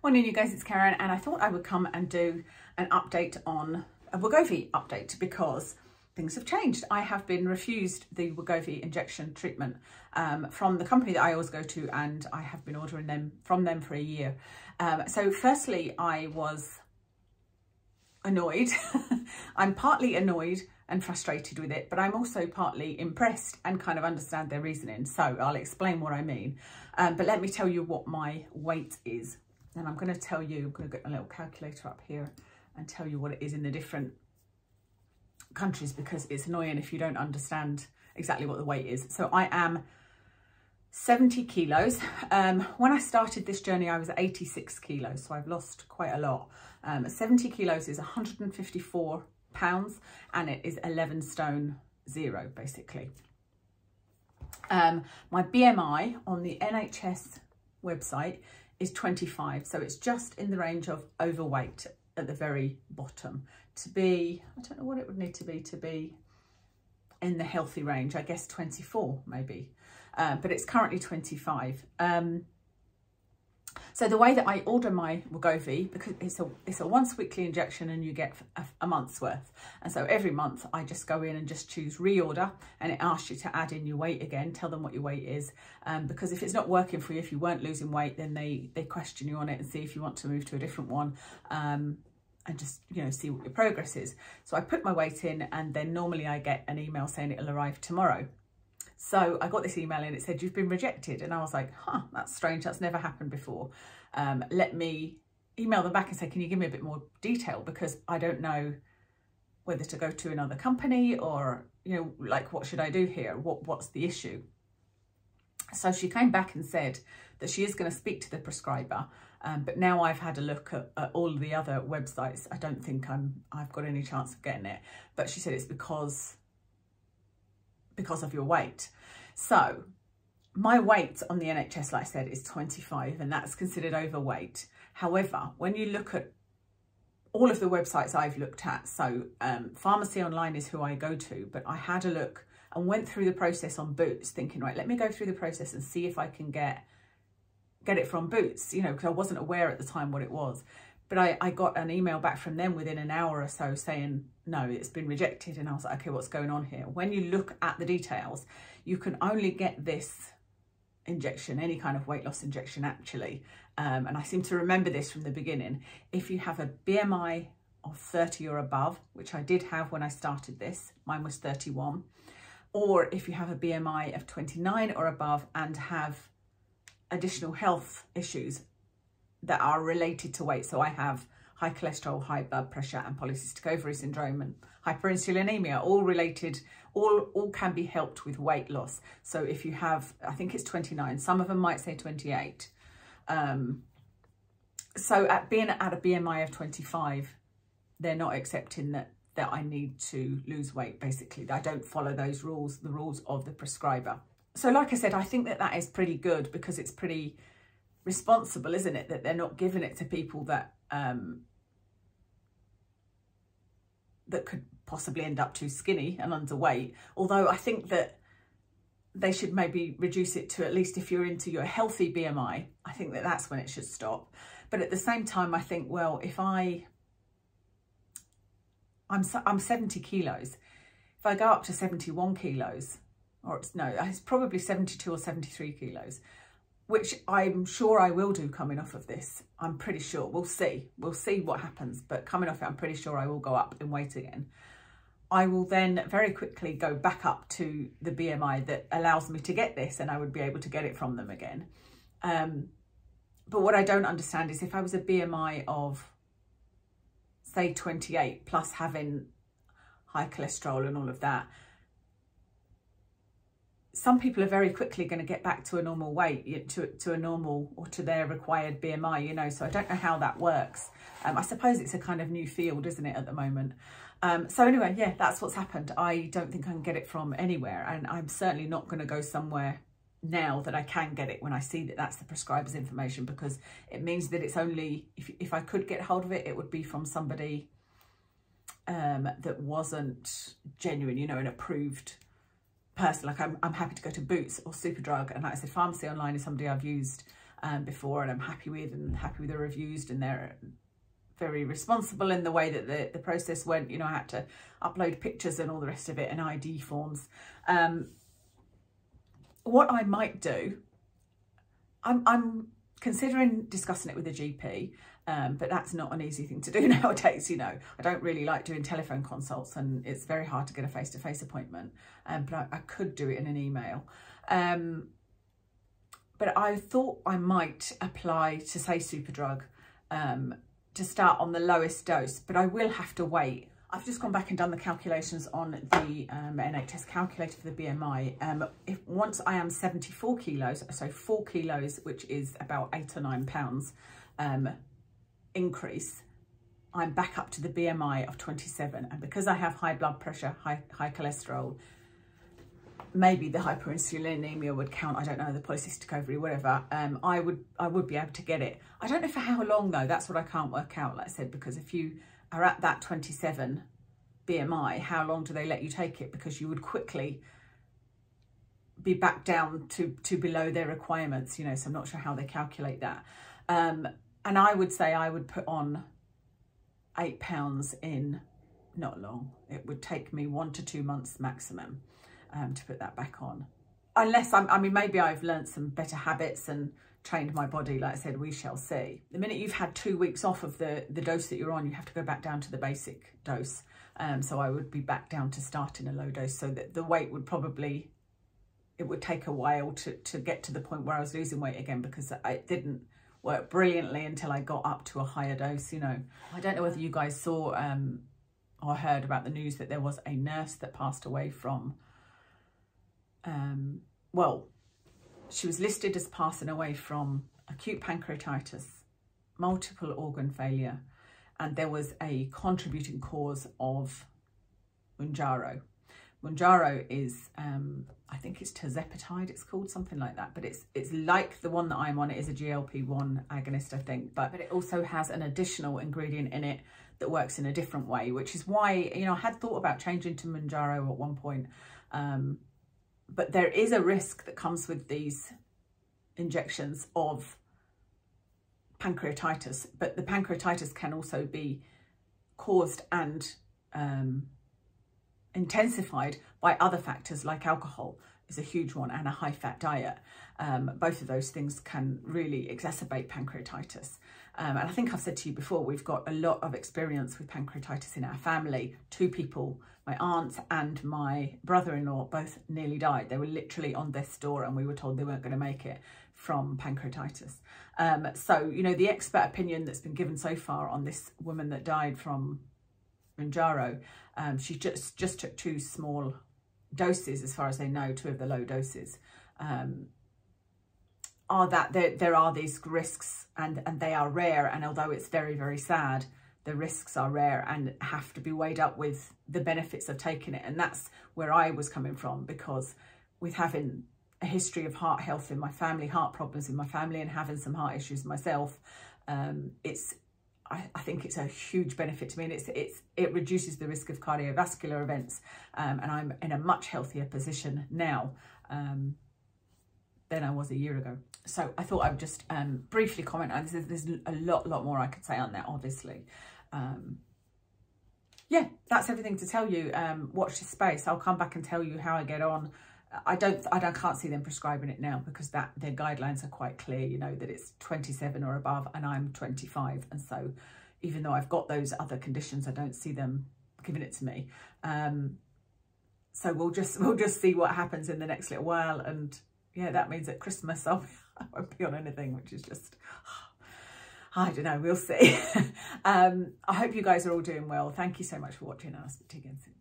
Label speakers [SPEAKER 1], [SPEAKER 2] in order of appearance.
[SPEAKER 1] Morning you guys, it's Karen, and I thought I would come and do an update on a Wegovy update because things have changed. I have been refused the Wegovy injection treatment from the company that I always go to, and I have been ordering them from them for a year. So firstly, I was annoyed. I'm partly annoyed and frustrated with it, but I'm also partly impressed and kind of understand their reasoning. So I'll explain what I mean. But let me tell you what my weight is. And I'm going to tell you, I'm going to get a little calculator up here and tell you what it is in the different countries, because it's annoying if you don't understand exactly what the weight is. So I am 70 kilos. When I started this journey, I was 86 kilos. So I've lost quite a lot. 70 kilos is 154 pounds and it is 11 stone 0 basically. My BMI on the NHS website is 25, so it's just in the range of overweight at the very bottom. To be, I don't know what it would need to be in the healthy range, I guess 24 maybe, but it's currently 25. So the way that I order my Wegovy, because it's a once weekly injection and you get a month's worth. And so every month I just go in and just choose reorder, and it asks you to add in your weight again, tell them what your weight is. Because if it's not working for you, if you weren't losing weight, then they question you on it and see if you want to move to a different one. And just, you know, see what your progress is. So I put my weight in, and then normally I get an email saying it'll arrive tomorrow. So I got this email and it said, you've been rejected. And I was like, huh, that's strange. That's never happened before. Let me email them back and say, can you give me a bit more detail? Because I don't know whether to go to another company or, you know, like, what should I do here? What's the issue? So she came back and said that she is going to speak to the prescriber. But now I've had a look at all the other websites. I don't think I've got any chance of getting it. But she said it's because of your weight. So my weight on the NHS, like I said, is 25, and that's considered overweight. However, when you look at all of the websites I've looked at, so Pharmacy Online is who I go to, but I had a look and went through the process on Boots, thinking, right, let me go through the process and see if I can get it from Boots, you know, because I wasn't aware at the time what it was. But I got an email back from them within an hour or so saying, no, it's been rejected. And I was like, okay, what's going on here? When you look at the details, you can only get this injection, any kind of weight loss injection actually. And I seem to remember this from the beginning. If you have a BMI of 30 or above, which I did have when I started this, mine was 31. Or if you have a BMI of 29 or above and have additional health issues that are related to weight. So I have high cholesterol, high blood pressure and polycystic ovary syndrome and hyperinsulinemia, all related, all can be helped with weight loss. So if you have, I think it's 29, some of them might say 28. So being at a BMI of 25, they're not accepting that I need to lose weight, basically. I don't follow those rules, the rules of the prescriber. So like I said, I think that is pretty good, because it's pretty responsible, isn't it, that they're not giving it to people that that could possibly end up too skinny and underweight. Although I think that they should maybe reduce it to, at least if you're into your healthy BMI, I think that's when it should stop. But at the same time, I think, well, if I'm 70 kilos, if I go up to 71 kilos, or it's probably 72 or 73 kilos, which I'm sure I will do coming off of this. I'm pretty sure. We'll see what happens. But coming off it, I'm pretty sure I will go up in weight again. I will then very quickly go back up to the BMI that allows me to get this, and I would be able to get it from them again. But what I don't understand is if I was a BMI of, say, 28 plus having high cholesterol and all of that, some people are very quickly going to get back to a normal weight, to a normal, or to their required BMI, you know, so I don't know how that works. I suppose it's a kind of new field, isn't it, at the moment? So anyway, yeah, that's what's happened. I don't think I can get it from anywhere, and I'm certainly not going to go somewhere now that I can get it when I see that that's the prescriber's information, because it means that it's only, if I could get hold of it, it would be from somebody that wasn't genuine, you know, an approved person. Like I'm happy to go to Boots or Superdrug, and like I said, Pharmacy Online is somebody I've used before, and I'm happy with the reviews, and they're very responsible in the way that the process went. You know, I had to upload pictures and all the rest of it, and ID forms. What I might do, I'm considering discussing it with a GP, but that's not an easy thing to do nowadays. You know, I don't really like doing telephone consults, and it's very hard to get a face-to-face appointment, but I could do it in an email. But I thought I might apply to, say, Superdrug, to start on the lowest dose, but I will have to wait. I've just gone back and done the calculations on the NHS calculator for the BMI. Once I am 74 kilos, so 4 kilos, which is about 8 or 9 pounds increase, I'm back up to the BMI of 27. And because I have high blood pressure, high cholesterol, maybe the hyperinsulinemia would count. I don't know, the polycystic ovary, whatever. I would be able to get it. I don't know for how long though. That's what I can't work out, like I said, because if you are at that 27 BMI, how long do they let you take it? Because you would quickly be back down to below their requirements, you know, so I'm not sure how they calculate that. And I would say I would put on 8 pounds in not long. It would take me 1 to 2 months maximum to put that back on. Unless I mean, maybe I've learned some better habits and trained my body, like I said, we shall see. The minute you've had 2 weeks off of the dose that you're on, you have to go back down to the basic dose. So I would be back down to starting a low dose, so that the weight would probably, it would take a while to get to the point where I was losing weight again, because it didn't work brilliantly until I got up to a higher dose, you know. I don't know whether you guys saw or heard about the news that there was a nurse that passed away from, well, she was listed as passing away from acute pancreatitis, multiple organ failure, and there was a contributing cause of Mounjaro. Mounjaro is, I think it's tirzepatide, it's called, something like that, but it's like the one that I'm on. It is a GLP-1 agonist, I think, but it also has an additional ingredient in it that works in a different way, which is why, you know, I had thought about changing to Mounjaro at one point, but there is a risk that comes with these injections of pancreatitis, but the pancreatitis can also be caused and intensified by other factors, like alcohol is a huge one, and a high fat diet. Both of those things can really exacerbate pancreatitis. And I think I've said to you before, we've got a lot of experience with pancreatitis in our family. 2 people, my aunt and my brother-in-law, both nearly died. They were literally on death's door, and we were told they weren't going to make it from pancreatitis. So, you know, the expert opinion that's been given so far on this woman that died from Mounjaro, she just took 2 small doses, as far as they know, 2 of the low doses, are that there are these risks, and they are rare. And although it's very, very sad, the risks are rare and have to be weighed up with the benefits of taking it. And that's where I was coming from, because with having a history of heart health in my family, heart problems in my family, and having some heart issues myself, I think it's a huge benefit to me, and it reduces the risk of cardiovascular events, and I'm in a much healthier position now than I was a year ago. So I thought I would just briefly comment on this. There's a lot more I could say on that, obviously. Yeah, that's everything to tell you. Watch this space. I'll come back and tell you how I get on. I can't see them prescribing it now, because their guidelines are quite clear, you know, that it's 27 or above, and I'm 25. And so even though I've got those other conditions, I don't see them giving it to me. So we'll just see what happens in the next little while. And yeah, that means at Christmas I won't be on anything, which is just, I don't know, we'll see. I hope you guys are all doing well. Thank you so much for watching, and I'll speak to you again soon.